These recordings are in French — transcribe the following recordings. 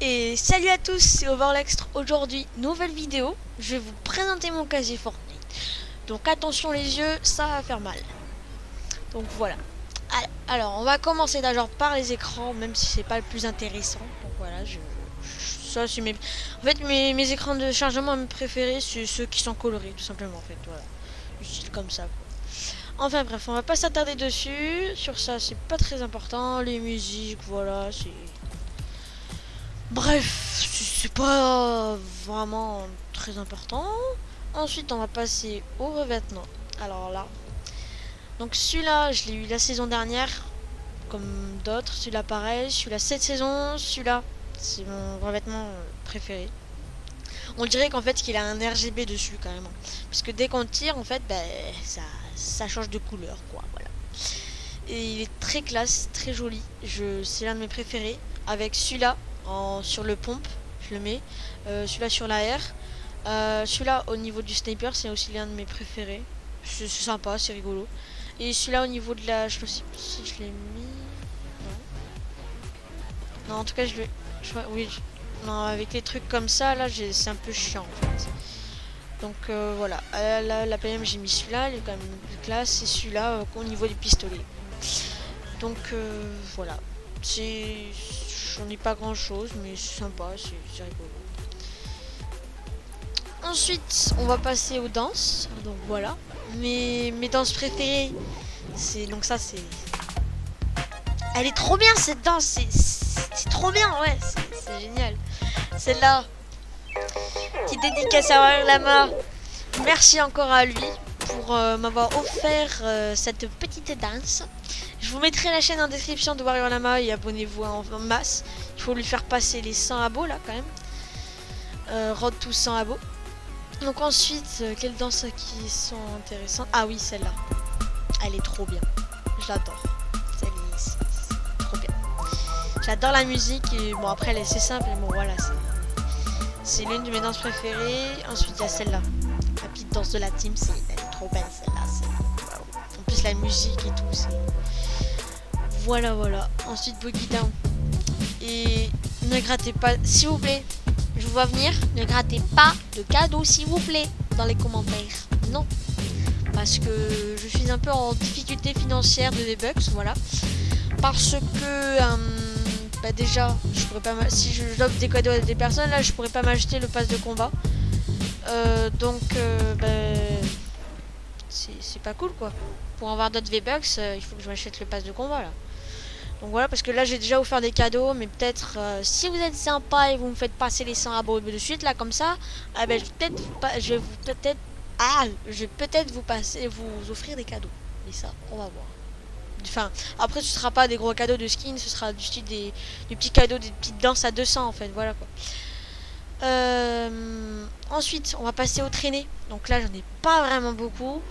Et salut à tous, c'est Overlextre. Aujourd'hui, nouvelle vidéo. Je vais vous présenter mon casier Fortnite. Donc attention les yeux, ça va faire mal. Donc voilà. Alors, on va commencer d'abord par les écrans, même si c'est pas le plus intéressant. Donc voilà, ça c'est mes... En fait, mes écrans de chargement préférés, c'est ceux qui sont colorés, tout simplement. En fait, voilà. Juste comme ça, quoi. Enfin bref, on va pas s'attarder dessus. Sur ça, c'est pas très important. Les musiques, voilà, c'est... Bref, c'est pas vraiment très important. Ensuite, on va passer au revêtement. Alors là, donc celui-là, je l'ai eu la saison dernière, comme d'autres. Celui-là, pareil. Celui-là, cette saison. Celui-là, c'est mon revêtement préféré. On dirait qu'en fait, qu'il a un RGB dessus, carrément. Parce que dès qu'on tire, en fait, ça change de couleur, quoi. Voilà. Et il est très classe, très joli. C'est l'un de mes préférés. Avec celui-là, sur le pompe, je le mets. Celui-là sur l'AR. Celui-là au niveau du sniper, c'est aussi l'un de mes préférés. C'est sympa, c'est rigolo. Et celui-là au niveau de la... Je sais pas si je l'ai mis... Non, en tout cas, oui, non, avec les trucs comme ça, là, c'est un peu chiant, en fait. Donc, voilà. La PM, j'ai mis celui-là, il est quand même plus classe. Et celui-là au niveau des pistolets. Donc, voilà. J'en ai pas grand-chose, mais c'est sympa, c'est rigolo. Ensuite, on va passer aux danses. Donc voilà. Mes danses préférées, donc ça c'est... Elle est trop bien cette danse, c'est trop bien, ouais, c'est génial. Celle-là, qui dédicace à Wario Lama. Merci encore à lui pour m'avoir offert cette petite danse. Je vous mettrai la chaîne en description de Wario Lama et abonnez-vous en masse. Il faut lui faire passer les 100 abos là quand même. Road to 100 abos. Donc ensuite, quelles danses qui sont intéressantes? Ah oui, celle-là. Elle est trop bien. Je l'adore. C'est trop bien. J'adore la musique et bon après elle est assez simple. Mais bon voilà, c'est l'une de mes danses préférées. Ensuite il y a celle-là. La petite danse de la team, elle est trop belle celle-là. En plus la musique et tout, c'est... Voilà. Ensuite Boogie Down. Et ne grattez pas, s'il vous plaît. Je vous vois venir, ne grattez pas de cadeaux s'il vous plaît dans les commentaires. Non. Parce que je suis un peu en difficulté financière de V-Bucks, voilà. Parce que déjà, je pourrais pas si j'offre des cadeaux à des personnes, là je pourrais pas m'acheter le pass de combat. C'est pas cool quoi. Pour avoir d'autres V-Bucks, il faut que je m'achète le pass de combat là. Donc voilà, parce que là j'ai déjà offert des cadeaux, mais peut-être si vous êtes sympa et vous me faites passer les 100 abos de suite là comme ça, je vais peut-être vous offrir des cadeaux. Et ça, on va voir. Enfin, après ce sera pas des gros cadeaux de skin, ce sera du style des petits cadeaux, des petites danses à 200 en fait, voilà quoi. Ensuite, on va passer aux traînées. Donc là, j'en ai pas vraiment beaucoup,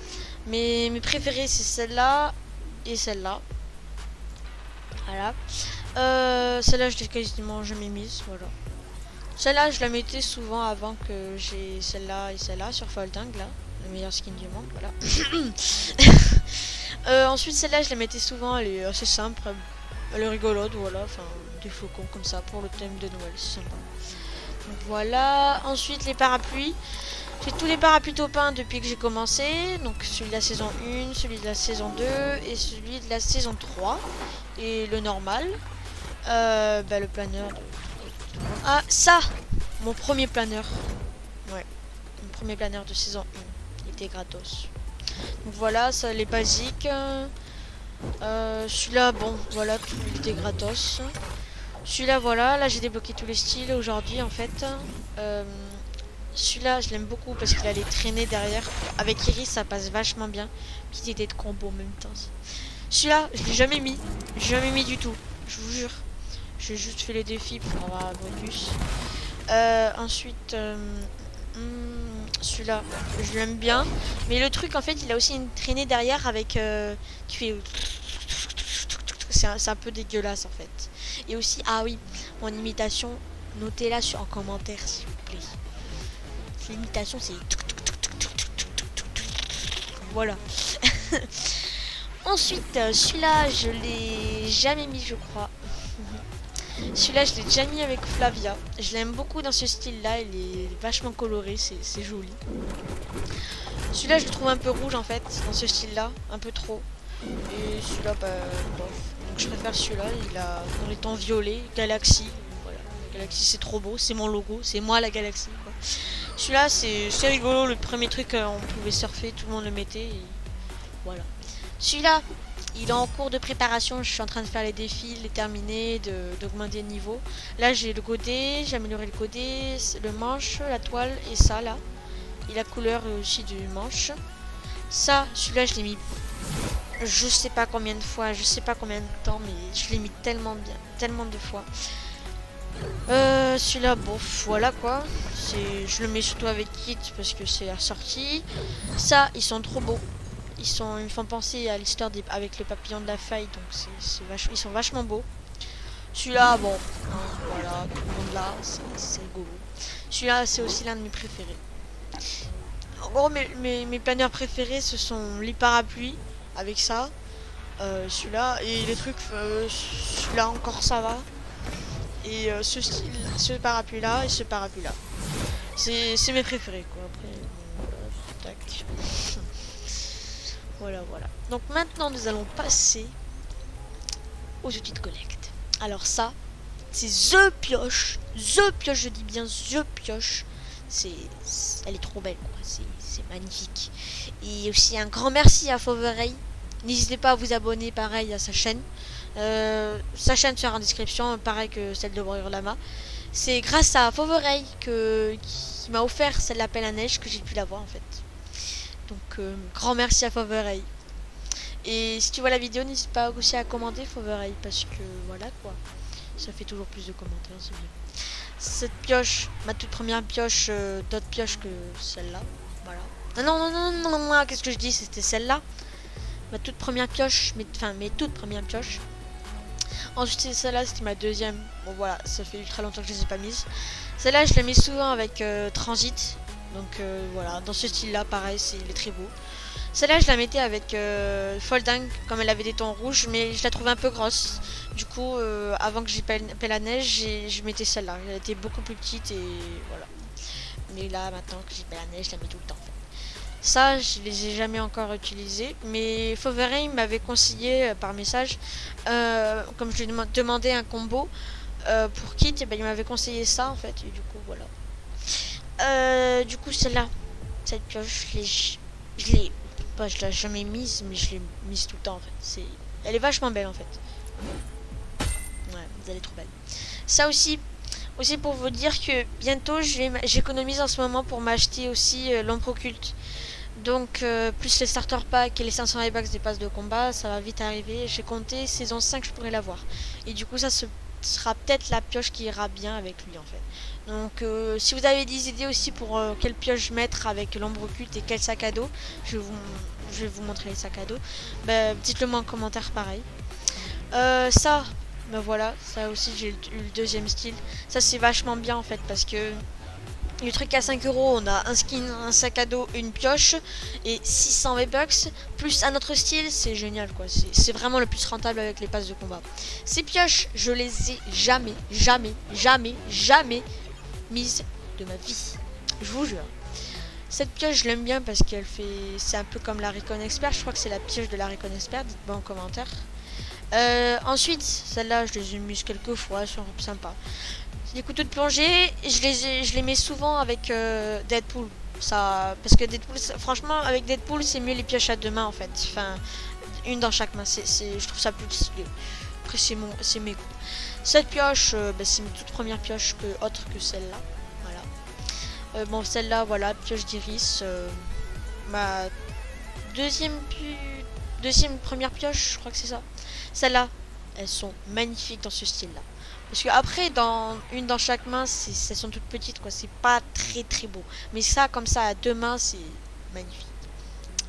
mais mes préférées c'est celle-là et celle-là. Voilà. Celle-là, je l'ai quasiment jamais mise. Voilà. Celle-là, je la mettais souvent avant que j'ai celle-là et celle-là sur Faltang, là. La meilleure skin du monde, voilà. Ensuite, celle-là, je la mettais souvent. Elle est assez simple. Elle est rigolote, voilà. Enfin, des flocons comme ça pour le thème de Noël. C'est sympa. Donc voilà. Ensuite, les parapluies. J'ai tous les parapluies top 1 depuis que j'ai commencé. Donc celui de la saison 1, celui de la saison 2 et celui de la saison 3. Et le normal. Le planeur. Ah, ça! Mon premier planeur. Ouais. Mon premier planeur de saison 1. Il était gratos. Donc voilà, ça les basiques. Celui-là, bon, voilà, il était gratos. Celui-là, voilà. Là, j'ai débloqué tous les styles aujourd'hui en fait. Celui-là, je l'aime beaucoup parce qu'il a les traînées derrière. Avec Iris, ça passe vachement bien. Petite idée de combo en même temps. Celui-là, je l'ai jamais mis. Jamais mis du tout. Je vous jure. J'ai juste fait les défis pour avoir un bonus. Ensuite, celui-là, je l'aime bien. Mais le truc, en fait, il a aussi une traînée derrière avec... qui fait... C'est un peu dégueulasse, en fait. Et aussi, ah oui, mon imitation, notez-la en commentaire, s'il vous plaît. L'imitation, c'est... Voilà. Ensuite, celui-là, je l'ai jamais mis, je crois. Celui-là, je l'ai déjà mis avec Flavia. Je l'aime beaucoup dans ce style-là. Il est vachement coloré, c'est joli. Celui-là, je le trouve un peu rouge en fait, dans ce style-là, un peu trop. Et celui-là, bah, bof. Donc je préfère celui-là. Il a dans les tons violets, Galaxy. Voilà, Galaxy, c'est trop beau. C'est mon logo. C'est moi la Galaxy. Celui-là, c'est rigolo. Le premier truc, on pouvait surfer, tout le monde le mettait. Et voilà. Celui-là, il est en cours de préparation. Je suis en train de faire les défis, les terminer, d'augmenter le niveau. Là, j'ai le godet, j'ai amélioré le godet, le manche, la toile et ça là. Et la couleur aussi du manche. Ça, celui-là, je l'ai mis je sais pas combien de fois, je sais pas combien de temps, mais je l'ai mis tellement bien, tellement de fois. Celui-là, bon, voilà quoi. Je le mets surtout avec Kit parce que c'est la sortie. Ça, ils sont trop beaux. Ils me font penser à l'histoire avec le papillon de la faille, donc ils sont vachement beaux. Celui-là, bon, hein, voilà, tout le monde là, c'est rigolo. Celui-là, c'est aussi l'un de mes préférés. En gros, mes planeurs préférés, ce sont les parapluies, avec ça, celui-là, et les trucs, celui-là encore ça va. Et ce parapluie-là et ce parapluie-là. C'est mes préférés, quoi. Après, tac. Voilà, voilà. Donc maintenant, nous allons passer aux outils de collecte. Alors ça, c'est The Pioche. The Pioche, je dis bien The Pioche. Elle est trop belle, quoi. C'est magnifique. Et aussi un grand merci à Fauveray. N'hésitez pas à vous abonner, pareil, à sa chaîne. Sa chaîne sera en description, pareil que celle de Warrior Lama. C'est grâce à Fauveray qui m'a offert celle d'appel à neige que j'ai pu l'avoir en fait. Donc grand merci à Fauveray. Et si tu vois la vidéo, n'hésite pas aussi à commenter Fauveray parce que voilà quoi. Ça fait toujours plus de commentaires, c'est bien. Cette pioche, ma toute première pioche, d'autres pioches que celle-là. Voilà. Non, qu'est-ce que je dis? C'était celle-là. Ma toute première pioche, mes toutes premières pioches. Ensuite, celle-là, c'était ma deuxième. Bon, voilà, ça fait ultra longtemps que je les ai pas mises. Celle-là, je la mets souvent avec Transit. Donc, voilà, dans ce style-là, pareil, il est très beau. Celle-là, je la mettais avec Folding, comme elle avait des tons rouges, mais je la trouvais un peu grosse. Du coup, avant que j'ai pelle à neige, je mettais celle-là. Elle était beaucoup plus petite et voilà. Mais là, maintenant que j'ai pelle à neige, je la mets tout le temps. En fait. Ça, je les ai jamais encore utilisés. Mais Fauveray m'avait conseillé par message, comme je lui demandais un combo pour Kit, et ben, il m'avait conseillé ça en fait. Et du coup, voilà. Du coup, celle-là, cette pioche, je l'ai jamais mise, mais je l'ai mise tout le temps en fait. Elle est vachement belle en fait. Ouais, elle est trop belle. Ça aussi pour vous dire que bientôt, j'économise en ce moment pour m'acheter aussi l'ombre occulte. Donc, plus les starter packs et les 500 V-Bucks des passes de combat, ça va vite arriver. J'ai compté saison 5, je pourrais l'avoir. Et du coup, ça sera peut-être la pioche qui ira bien avec lui en fait. Donc, si vous avez des idées aussi pour quelle pioche mettre avec l'ombre occulte et quel sac à dos, je vais vous montrer les sacs à dos. Bah, dites-le moi en commentaire pareil. Ça, ben voilà, ça aussi j'ai eu le deuxième style. Ça c'est vachement bien en fait parce que le truc à 5 €, on a un skin, un sac à dos, une pioche et 600 V-Bucks plus un autre style, c'est génial quoi. C'est vraiment le plus rentable avec les passes de combat. Ces pioches, je les ai jamais mises de ma vie. Je vous jure. Cette pioche, je l'aime bien parce qu'elle fait. C'est un peu comme la Recon Expert. Je crois que c'est la pioche de la Recon Expert. Dites-moi en commentaire. Ensuite, celle-là, je les ai mises quelques fois. Elles sont sympas. Les couteaux de plongée, je les mets souvent avec Deadpool. Ça, parce que Deadpool, franchement, avec Deadpool, c'est mieux les pioches à deux mains en fait. Enfin, une dans chaque main. Je trouve ça plus stylé. Après, c'est mes goûts. Cette pioche, c'est une toute première pioche autre que celle-là. Voilà. Bon, celle-là, voilà, pioche d'iris. Ma deuxième première pioche, je crois que c'est ça. Celle-là, elles sont magnifiques dans ce style-là. Parce que après, une dans chaque main, elles sont toutes petites, quoi. C'est pas très très beau. Mais ça, comme ça, à deux mains, c'est magnifique.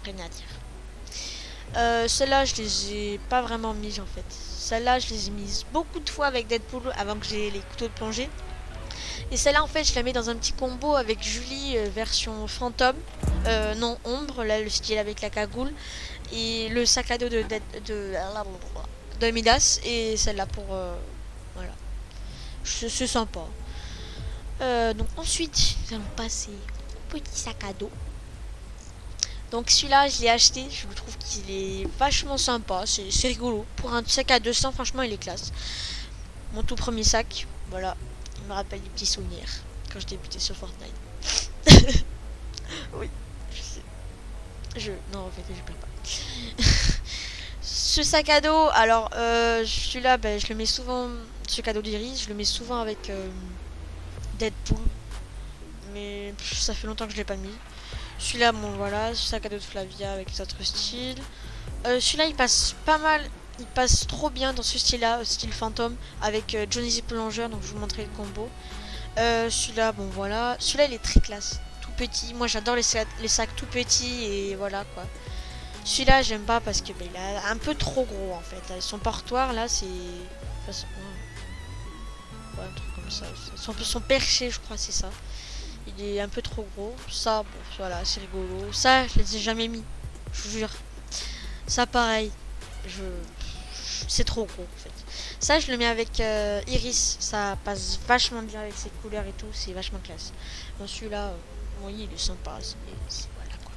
Rien à dire. Celles-là, je les ai pas vraiment mises en fait. Celles-là, je les ai mises beaucoup de fois avec Deadpool avant que j'ai les couteaux de plongée. Et celle-là, en fait, je la mets dans un petit combo avec Julie version fantôme. Non, ombre, là, le style avec la cagoule. Et le sac à dos de Midas. Et celle-là pour... voilà. C'est sympa. Donc ensuite, nous allons passer au petit sac à dos. Donc celui-là, je l'ai acheté. Je trouve qu'il est vachement sympa. C'est rigolo. Pour un sac à 200, franchement, il est classe. Mon tout premier sac, voilà. Il me rappelle des petits souvenirs quand je débutais sur Fortnite. Oui, je sais. Non, en fait, je peux pas. Ce sac à dos, alors celui-là, je le mets souvent. Ce cadeau d'Iris, je le mets souvent avec Deadpool. Mais ça fait longtemps que je l'ai pas mis. Celui-là, bon voilà, ce sac à dos de Flavia avec les autres styles. Celui-là, il passe pas mal. Il passe trop bien dans ce style-là, style fantôme, avec Johnny the Plongeur, donc je vous montrerai le combo. Celui-là, bon voilà. Celui-là, il est très classe. Tout petit. Moi, j'adore les sacs tout petits et voilà quoi. Celui-là, j'aime pas parce que il est un peu trop gros en fait. Son portoir là, c'est. Enfin, ouais, un truc comme ça. Son perché, je crois, c'est ça. Il est un peu trop gros. Ça, bon, voilà, c'est rigolo. Ça, je les ai jamais mis. Je vous jure. Ça, pareil. C'est trop gros en fait. Ça, je le mets avec Iris. Ça passe vachement bien avec ses couleurs et tout. C'est vachement classe. Bon, celui-là, oui, il est sympa. Voilà quoi.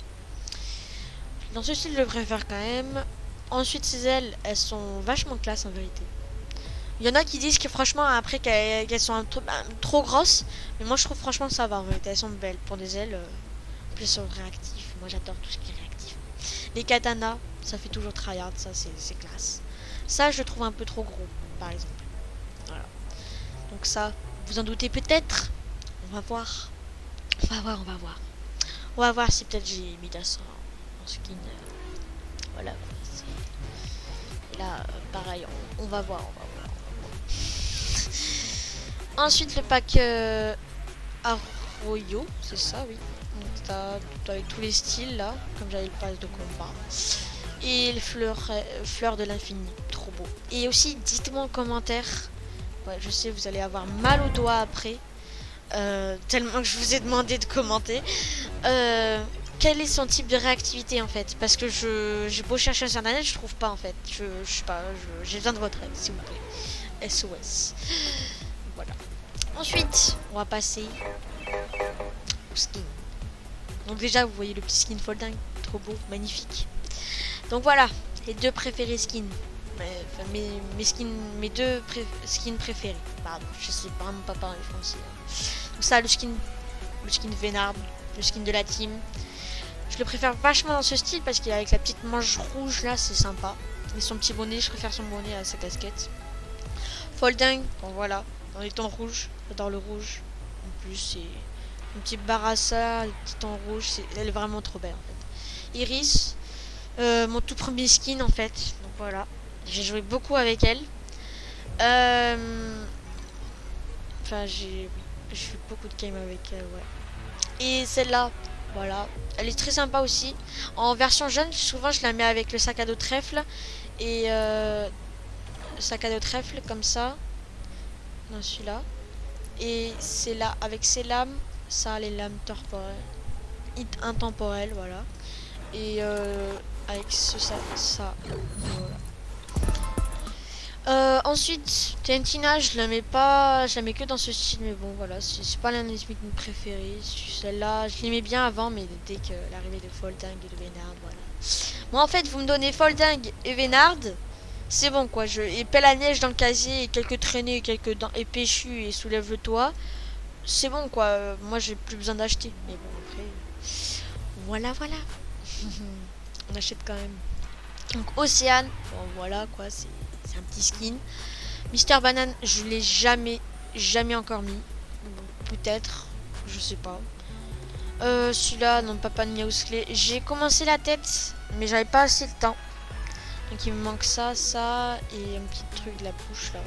Dans ce style, je le préfère quand même. Ensuite, ses ailes, elles sont vachement classe en vérité. Il y en a qui disent que franchement, après qu'elles sont trop grosses. Mais moi, je trouve franchement ça va en vérité. Elles sont belles pour des ailes. Plus sont réactifs. Moi, j'adore tout ce qui est réactif. Les katanas, ça fait toujours tryhard. Ça, c'est classe. Ça, je le trouve un peu trop gros, par exemple. Voilà. Donc ça, vous en doutez peut-être. On va voir. On va voir. On va voir si peut-être j'ai mis ça en skin. Voilà. Et là, pareil, on va voir. Ensuite, le pack Arroyo, c'est ça, oui. Donc, t'as avec tous les styles là, comme j'avais le pass de combat. Et les fleurs de l'infini, trop beau. Et aussi, dites-moi en commentaire. Ouais, je sais, vous allez avoir mal au doigt après. Tellement que je vous ai demandé de commenter. Quel est son type de réactivité en fait? Parce que j'ai beau chercher sur internet, je trouve pas en fait. Je sais pas, j'ai besoin de votre aide, s'il vous plaît. SOS. Voilà. Ensuite, on va passer au skin. Donc déjà, vous voyez le petit skin folding, trop beau, magnifique. Donc voilà, les deux préférés skins. Mes deux skins préférés. Pardon, je sais vraiment pas parler français. Donc ça, le skin Vénard, le skin de la team. Je le préfère vachement dans ce style parce qu'il est avec la petite manche rouge là, c'est sympa. Et son petit bonnet, je préfère son bonnet à sa casquette. Folding, bon voilà, dans les tons rouges, j'adore le rouge. En plus, c'est une petite barassa, le petit ton rouge, elle est vraiment trop belle en fait. Iris, mon tout premier skin en fait, donc voilà. J'ai joué beaucoup avec elle. Enfin, j'ai fait beaucoup de games avec elle, ouais. Et celle-là, voilà. Elle est très sympa aussi. En version jeune, souvent je la mets avec le sac à dos trèfle. Et le sac à dos trèfle comme ça. Non, celui-là. Et c'est là, avec ces lames, ça, les lames temporelles. Intemporelles, voilà. Et avec ça, voilà. Ensuite, Tentina, je la mets pas, je la mets que dans ce style, mais bon voilà, c'est pas l'un de mes skins préférés. Celle-là, je l'aimais bien avant, mais dès que l'arrivée de Folding et de Vénard, voilà. Moi en fait, vous me donnez Folding et Vénard, c'est bon quoi. Et pelle à neige dans le casier, et quelques traînées, quelques dents et péchus et soulève le toit, c'est bon quoi. Moi j'ai plus besoin d'acheter, mais bon après, voilà. On achète quand même. Donc Océane, bon voilà quoi, c'est un petit skin. Mister Banane, je l'ai jamais encore mis. Peut-être, je sais pas. Celui-là, non, Papa de Miaousley. J'ai commencé la tête, mais j'avais pas assez de temps. Donc il me manque ça et un petit truc de la bouche là.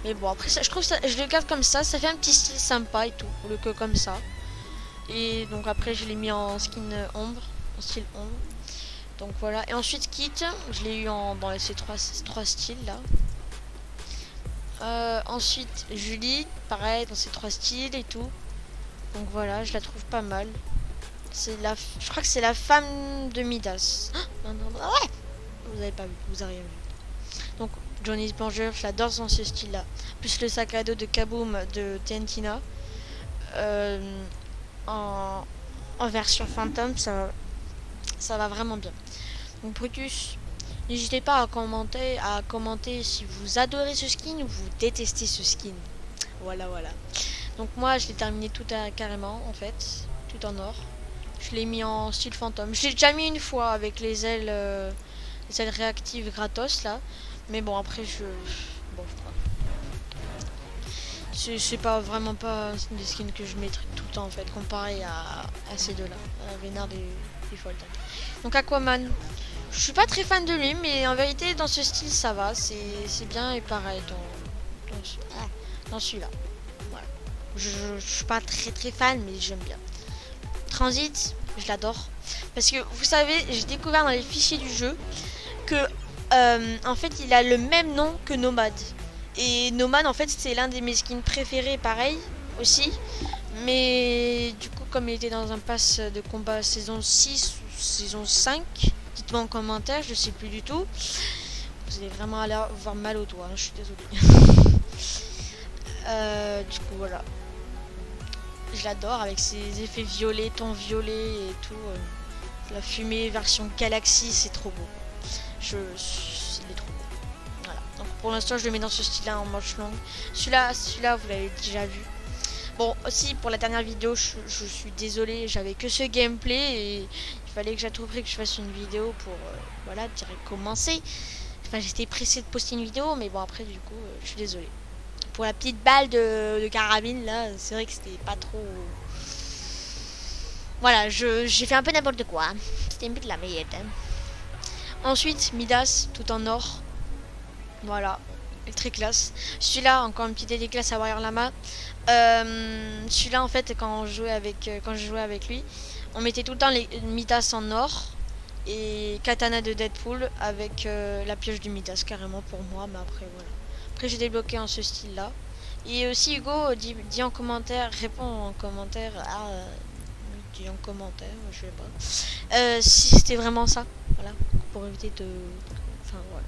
Mais bon, après ça, je trouve ça, je le garde comme ça fait un petit style sympa et tout, le que comme ça. Et donc après je l'ai mis en skin ombre, en style ombre. Donc voilà, et ensuite Kit, je l'ai eu dans ces trois styles là. Ensuite Julie, pareil dans ces trois styles et tout. Donc voilà, je la trouve pas mal. Je crois que c'est la femme de Midas. Non, ouais. Vous avez pas vu, vous avez rien vu. Donc Johnny's Plongeur, je l'adore dans ce style-là. Plus le sac à dos de Kaboom de TNTina. En version Phantom, ça va vraiment bien. Donc Brutus, n'hésitez pas à commenter si vous adorez ce skin ou vous détestez ce skin. Voilà. Donc moi je l'ai terminé tout carrément en fait, tout en or. Je l'ai mis en style fantôme. Je l'ai déjà mis une fois avec les ailes réactives gratos là. Mais bon après bon, c'est pas vraiment pas des skins que je mettrais tout le temps en fait, comparé à ces deux là, à Vénard et Foltan. Donc Aquaman, je suis pas très fan de lui, mais en vérité dans ce style ça va, c'est bien, et pareil dans celui-là. Voilà. Je suis pas très fan, mais j'aime bien. Transit, je l'adore. Parce que vous savez, j'ai découvert dans les fichiers du jeu que en fait il a le même nom que Nomad. Et Nomad en fait c'est l'un de mes skins préférés, pareil aussi. Mais du coup comme il était dans un pass de combat saison 6 ou saison 5, dites-moi en commentaire, je sais plus du tout. Vous allez vraiment avoir mal aux doigts, hein, je suis désolée. Du coup voilà. Je l'adore avec ses effets violets, tons violets et tout. La fumée version Galaxy, c'est trop beau. Il est trop beau. Voilà. Donc pour l'instant, je le mets dans ce style-là en manche longue. Celui-là, vous l'avez déjà vu. Bon, aussi pour la dernière vidéo, je suis désolée, j'avais que ce gameplay et il fallait que j'ai tout pris que je fasse une vidéo pour voilà, direct commencer. Enfin, j'étais pressée de poster une vidéo, mais bon après du coup, je suis désolée. Pour la petite balle de carabine là, c'est vrai que c'était pas trop. Voilà, j'ai fait un peu n'importe quoi. C'était un peu de la merde. Ensuite, Midas, tout en or. Voilà, très classe. Celui-là, encore une petite dédicace à Warrior Lama. Celui-là, en fait, quand je jouais avec lui, on mettait tout le temps les Midas en or et Katana de Deadpool avec la pioche du Midas carrément pour moi. Mais après, voilà. Après, j'ai débloqué en ce style-là. Et aussi, Hugo, dis en commentaire, réponds en commentaire dis en commentaire, je sais pas. Si c'était vraiment ça, voilà, pour éviter de. Enfin voilà.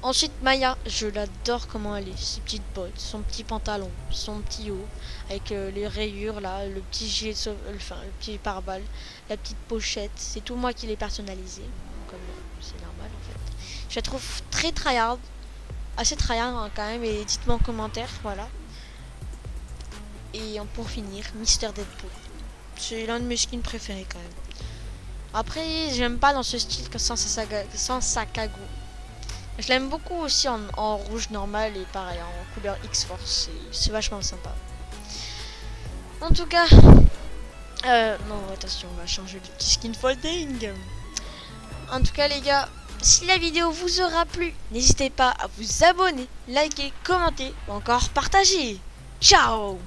Ensuite Maya, je l'adore comment elle est, ses petites bottes, son petit pantalon, son petit haut, avec les rayures là, le petit gilet le petit pare-balles, la petite pochette, c'est tout moi qui l'ai personnalisé, comme c'est normal en fait. Je la trouve très tryhard, assez tryhard hein, quand même, et dites-moi en commentaire, voilà. Et pour finir, Mister Deadpool. C'est l'un de mes skins préférés quand même. Après, j'aime pas dans ce style sans sa cagoule. Je l'aime beaucoup aussi en rouge normal et pareil en couleur X-Force. C'est vachement sympa. En tout cas, non attention, on va changer le petit skin folding. En tout cas les gars, si la vidéo vous aura plu, n'hésitez pas à vous abonner, liker, commenter ou encore partager. Ciao!